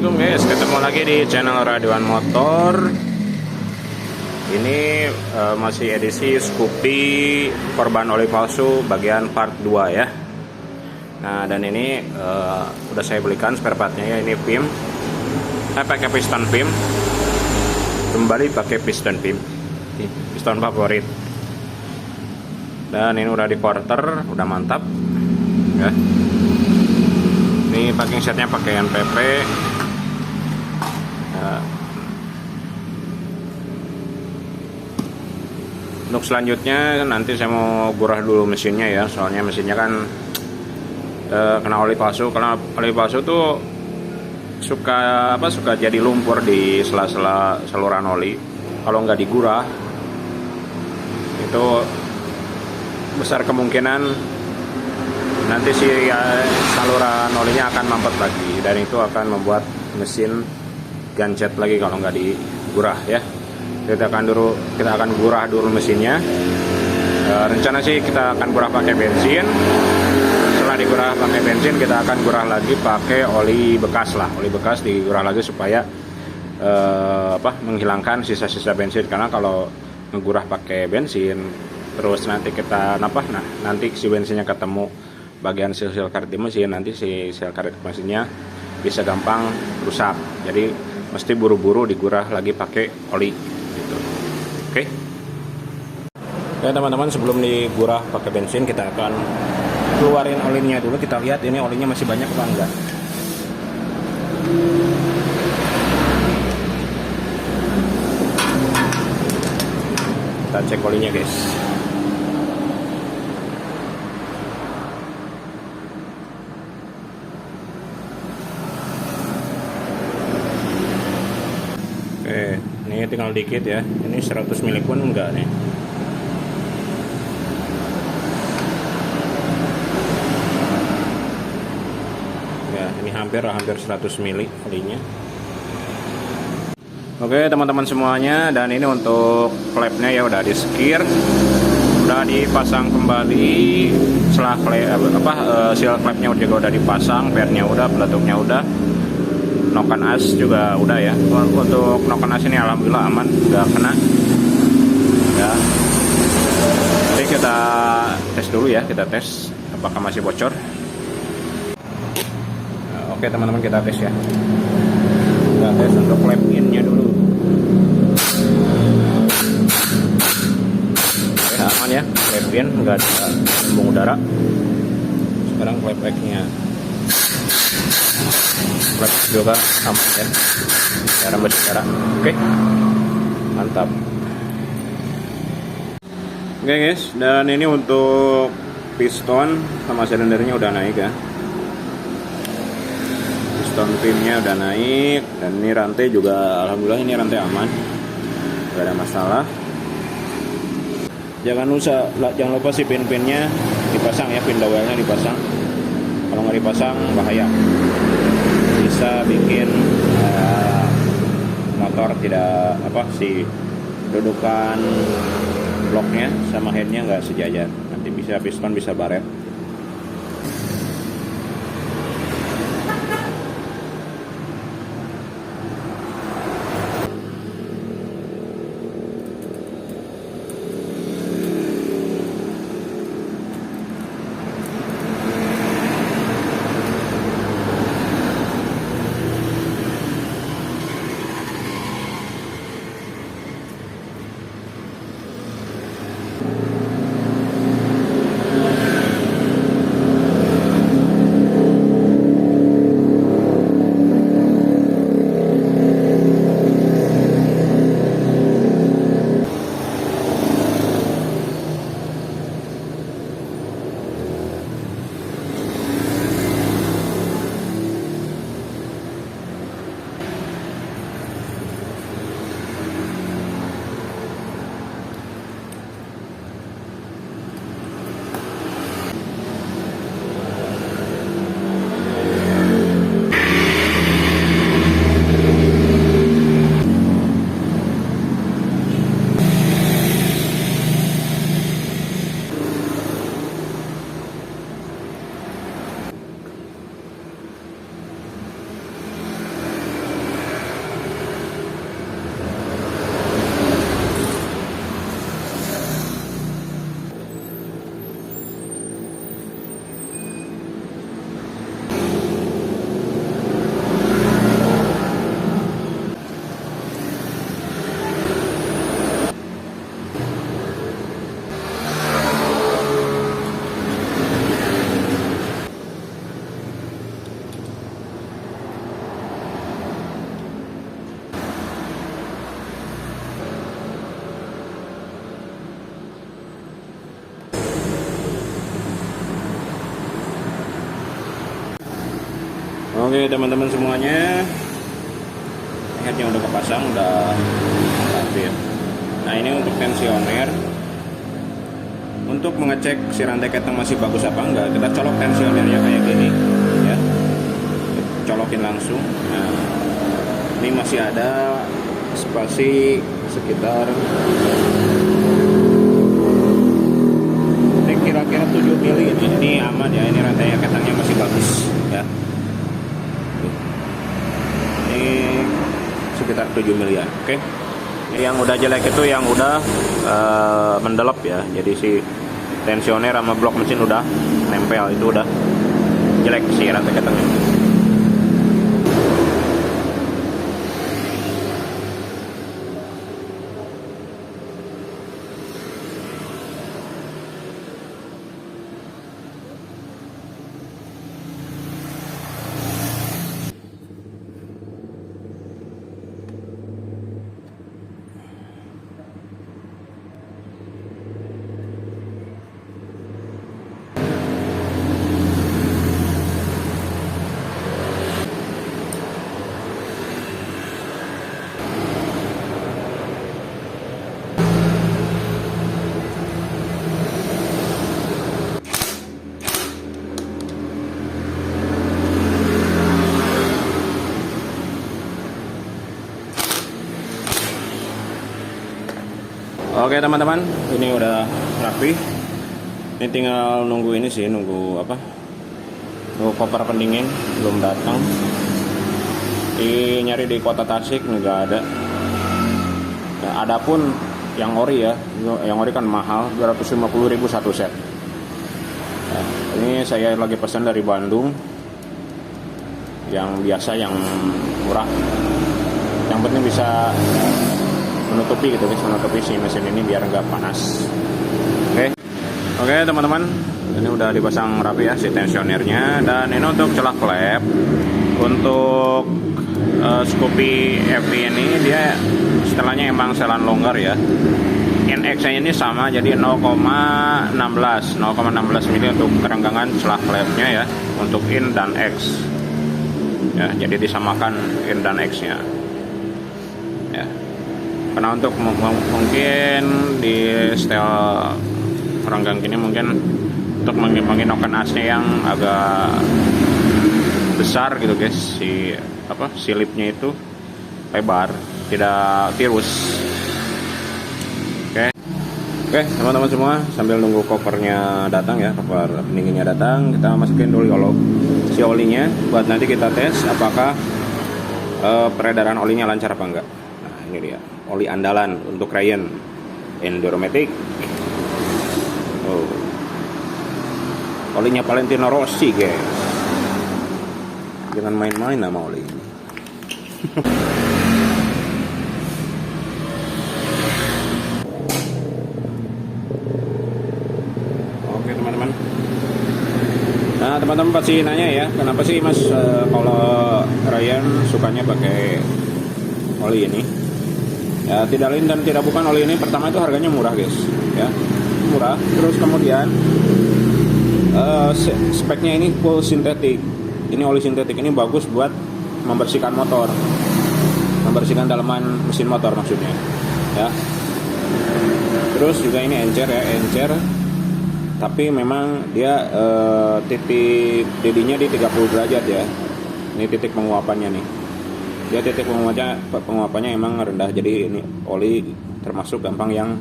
Assalamualaikum guys, ketemu lagi di channel Radioan Motor. Ini masih edisi Scoopy korban oli palsu bagian part 2 ya. Nah, dan ini udah saya belikan spare partnya ya. Ini pim, pakai piston pim, kembali pakai piston pim, piston favorit. Dan ini udah di quarter, udah mantap ya. Ini packing setnya pakai NPP ya. Untuk selanjutnya nanti saya mau gurah dulu mesinnya ya, soalnya mesinnya kan kena oli palsu. Karena oli palsu tuh suka jadi lumpur di sela-sela saluran oli. Kalau nggak digurah itu besar kemungkinan nanti si saluran olinya akan mampet lagi, dan itu akan membuat mesin gancet lagi kalau nggak digurah ya. Kita akan gurah dulu mesinnya. Rencana sih kita akan gurah pakai bensin. Setelah digurah pakai bensin, kita akan gurah lagi pakai oli bekas lah. Oli bekas digurah lagi supaya menghilangkan sisa-sisa bensin. Karena kalau ngegurah pakai bensin terus nanti nanti si bensinnya ketemu bagian sel karet di mesin, nanti si sel karet mesinnya bisa gampang rusak. Jadi mesti buru-buru digurah lagi pakai oli gitu. Oke. Ya teman-teman, sebelum digurah pakai bensin kita akan keluarin olinya dulu. Kita lihat ini olinya masih banyak apa enggak. Kita cek olinya guys. Oke, ini tinggal dikit ya. Ini 100 mili pun enggak nih. Ya, ini hampir 100 mili olinya. Oke teman-teman semuanya, dan ini untuk flapnya ya udah di skir, udah dipasang kembali. Setelah seal flapnya juga udah dipasang, pernya udah, peletuknya udah, noken as juga udah ya. Untuk noken as ini alhamdulillah aman, nggak kena ya. Jadi kita tes dulu ya, kita tes apakah masih bocor. Nah, oke teman-teman, kita tes ya. Kita tes untuk flap in-nya dulu. Oke, aman ya, flap in, nggak ada embung udara. Sekarang flap back-nya, flap juga aman ya, cara berbicara. Oke, mantap. Oke guys, dan ini untuk piston sama silindernya udah naik ya. Piston pimnya udah naik, dan ini rantai juga alhamdulillah ini rantai aman, gak ada masalah. Jangan lupa si pin-pinnya dipasang ya, pin dowelnya dipasang. Kalau nggak dipasang bahaya, bisa bikin motor tidak si dudukan bloknya sama headnya nggak sejajar, nanti bisa piston bisa baret. Oke teman-teman semuanya, headnya udah kepasang, udah rapi. Nah ini untuk tensioner. Untuk mengecek si rantai keteng masih bagus apa enggak, kita colok tensionernya kayak gini ya, colokin langsung. Nah ini masih ada spasi sekitar kira-kira 7 mili ini aman ya, ini rantai ketengnya masih bagus ya. Ini sekitar 7 milian. Oke. Yang udah jelek itu yang udah mendelep ya. Jadi si tensioner sama blok mesin udah nempel, itu udah jelek si rantai ketengnya. Oke teman-teman, ini udah rapi. Ini tinggal nunggu ini sih, nunggu apa? Nunggu koper pendingin belum datang. Nyari di kota Tasik nggak ada. Nah, ada pun yang ori ya, yang ori kan mahal, 250.000 satu set. Nah, ini saya lagi pesan dari Bandung. Yang biasa, yang murah. Yang penting bisa menutupi gitu guys, menutupi si mesin ini biar nggak panas. Oke teman-teman, ini udah dipasang rapi ya si tensionernya. Dan ini untuk celah klep, untuk Scoopy FV ini dia setelahnya emang selan longgar ya. NX nya ini sama, jadi 0,16 mili untuk kerenggangan celah klepnya ya, untuk in dan X ya, jadi disamakan in dan X nya ya. Karena untuk mungkin di setel renggang gini mungkin untuk mengimbangi noken asnya yang agak besar gitu guys, si lipnya itu lebar, tidak tirus. Oke teman-teman semua, sambil nunggu kopernya datang ya, koper pendinginnya datang, kita masukin dulu si olinya buat nanti kita tes apakah peredaran olinya lancar apa enggak. Nah ini dia oli andalan untuk Ryan Enduromatic. Olinya Valentino Rossi guys, jangan main-main sama oli ini. Oke teman-teman, nah teman-teman pasti nanya ya, kenapa sih mas kalau Ryan sukanya pakai oli ini? Ya tidak lain dan tidak bukan, oli ini pertama itu harganya murah guys ya, murah. Terus kemudian speknya ini full sintetik. Ini oli sintetik ini bagus buat membersihkan motor, membersihkan dalaman mesin motor maksudnya ya. Terus juga ini encer ya, encer, tapi memang dia titik didihnya di 30 derajat ya. Ini titik penguapannya nih, dia titik penguapannya emang rendah, jadi ini oli termasuk gampang yang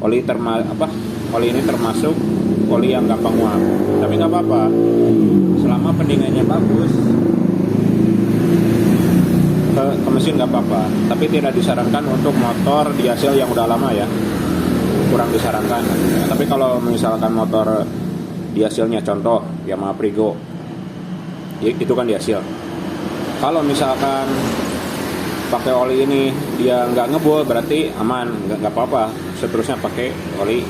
oli ini termasuk oli yang gampang nguap. Tapi nggak apa-apa selama pendinginnya bagus ke mesin, nggak apa-apa. Tapi tidak disarankan untuk motor diesel yang udah lama ya, kurang disarankan. Tapi kalau misalkan motor dieselnya contoh Yamaha Prigo, itu kan diesel. Kalau misalkan pakai oli ini dia nggak ngebul, berarti aman, nggak apa-apa. Seterusnya pakai oli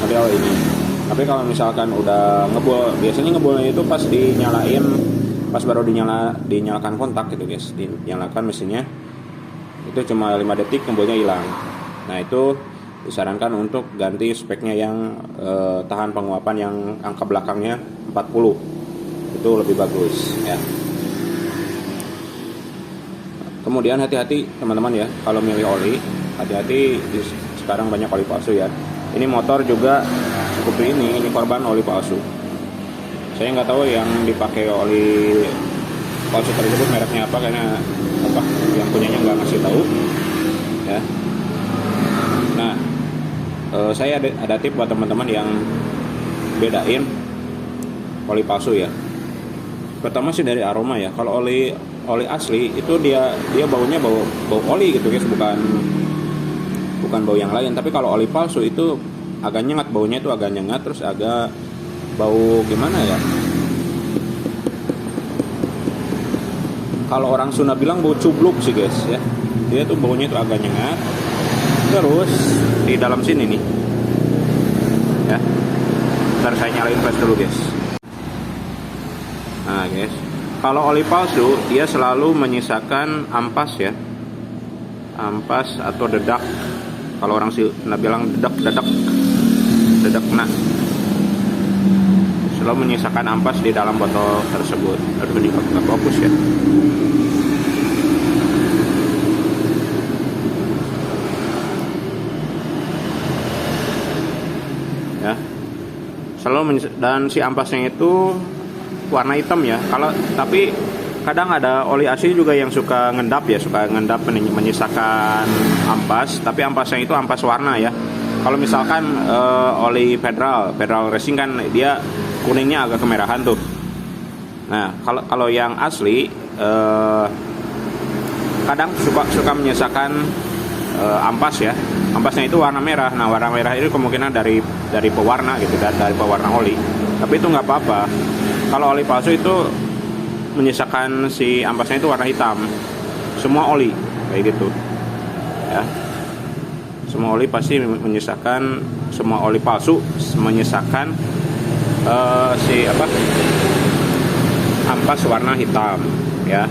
model ini. Tapi kalau misalkan udah ngebul, biasanya ngebulnya itu pas dinyalain, pas baru dinyalakan kontak gitu guys, dinyalakan mesinnya, itu cuma 5 detik ngebulnya hilang. Nah itu disarankan untuk ganti speknya yang tahan penguapan yang angka belakangnya 40, itu lebih bagus ya. Kemudian hati-hati teman-teman ya, kalau milih oli, hati-hati, sekarang banyak oli palsu ya. Ini motor juga seperti ini korban oli palsu. Saya nggak tahu yang dipakai oli palsu tersebut mereknya apa, karena yang punyanya nggak ngasih tahu ya. Nah, saya ada tip buat teman-teman yang bedain oli palsu ya. Pertama sih dari aroma ya. Kalau oli asli itu dia baunya bau oli gitu guys, bukan bau yang lain. Tapi kalau oli palsu itu agak nyengat, baunya itu agak nyengat, terus agak bau gimana ya? Kalau orang Sunda bilang bau cubluk sih guys ya. Dia tuh baunya itu agak nyengat. Terus di dalam sini nih ya. Ntar saya nyalain flash dulu guys. Nah guys, kalau oli palsu dia selalu menyisakan ampas ya, ampas atau dedak. Kalau orang Sunda bilang dedak. Nah, selalu menyisakan ampas di dalam botol tersebut. Aduh, ini nggak fokus ya. Ya, selalu dan si ampasnya itu warna hitam ya. Tapi kadang ada oli asli juga yang suka ngendap menyisakan ampas, tapi ampasnya itu ampas warna ya. Kalau misalkan oli Federal Racing kan dia kuningnya agak kemerahan tuh. Nah, kalau yang asli kadang suka menyisakan ampas ya. Ampasnya itu warna merah. Nah, warna merah itu kemungkinan dari pewarna gitu, dari pewarna oli. Tapi itu nggak apa-apa. Kalau oli palsu itu menyisakan si ampasnya itu warna hitam. Semua oli kayak gitu. Ya. Semua oli pasti menyisakan, semua oli palsu menyisakan ampas warna hitam ya.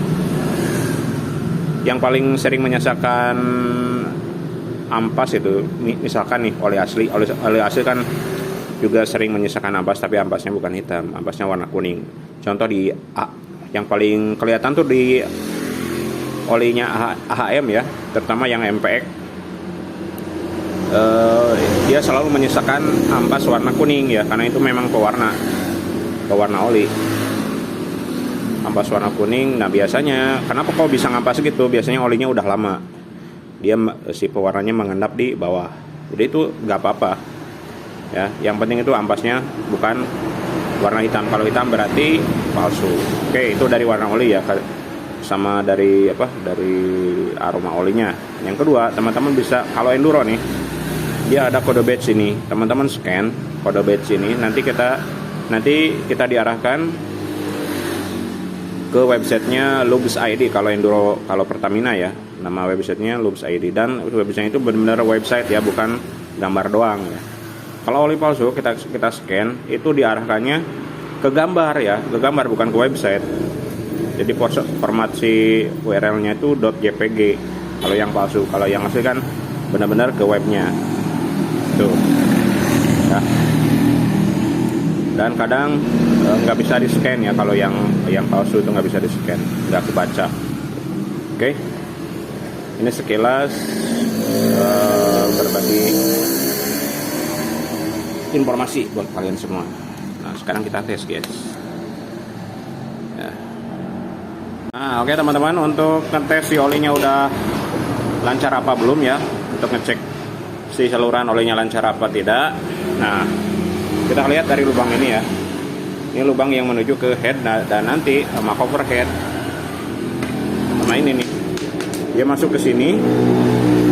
Yang paling sering menyisakan ampas itu misalkan nih oli asli kan juga sering menyisakan ampas, tapi ampasnya bukan hitam, ampasnya warna kuning. Contoh yang paling kelihatan tuh di olinya AHM ya, terutama yang MPX. Dia selalu menyisakan ampas warna kuning ya, karena itu memang pewarna oli. Ampas warna kuning. Nah, biasanya kenapa kok bisa ngampas gitu? Biasanya olinya udah lama. Dia si pewarnanya mengendap di bawah. Jadi itu nggak apa-apa. Ya, yang penting itu ampasnya bukan warna hitam. Kalau hitam berarti palsu. Oke, itu dari warna oli ya, sama dari aroma olinya. Yang kedua, teman-teman bisa, kalau enduro nih, dia ada kode badge ini. Teman-teman scan kode badge ini, nanti kita diarahkan ke websitenya Lubs ID. Kalau enduro, kalau Pertamina ya, nama websitenya Lubs ID, dan websitenya itu benar-benar website ya, bukan gambar doang ya. Kalau oli palsu kita scan, itu diarahkannya ke gambar ya, ke gambar bukan ke website. Jadi format si URL-nya itu .jpg kalau yang palsu. Kalau yang asli kan benar-benar ke webnya tuh ya. Dan kadang nggak bisa di scan ya, kalau yang palsu itu nggak bisa di scan, nggak kebaca. Oke, ini sekilas berbagi informasi buat kalian semua. Nah, sekarang kita tes guys ya. Nah, oke teman-teman, untuk ngetes si olinya udah lancar apa belum ya, untuk ngecek si saluran olinya lancar apa tidak. Nah, kita lihat dari lubang ini ya. Ini lubang yang menuju ke head, dan nanti sama cover head sama ini nih, dia masuk ke sini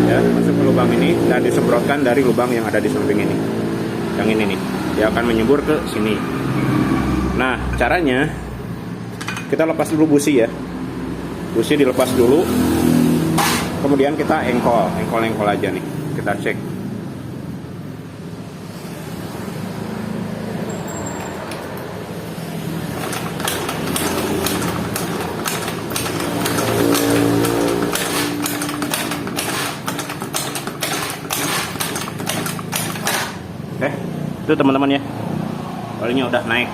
ya, masuk ke lubang ini dan disemprotkan dari lubang yang ada di samping ini. Yang ini nih, dia akan menyembur ke sini. Nah, caranya kita lepas dulu busi ya. Busi dilepas dulu, kemudian kita engkol aja nih. Kita cek. Itu teman-teman ya, olinya udah naik.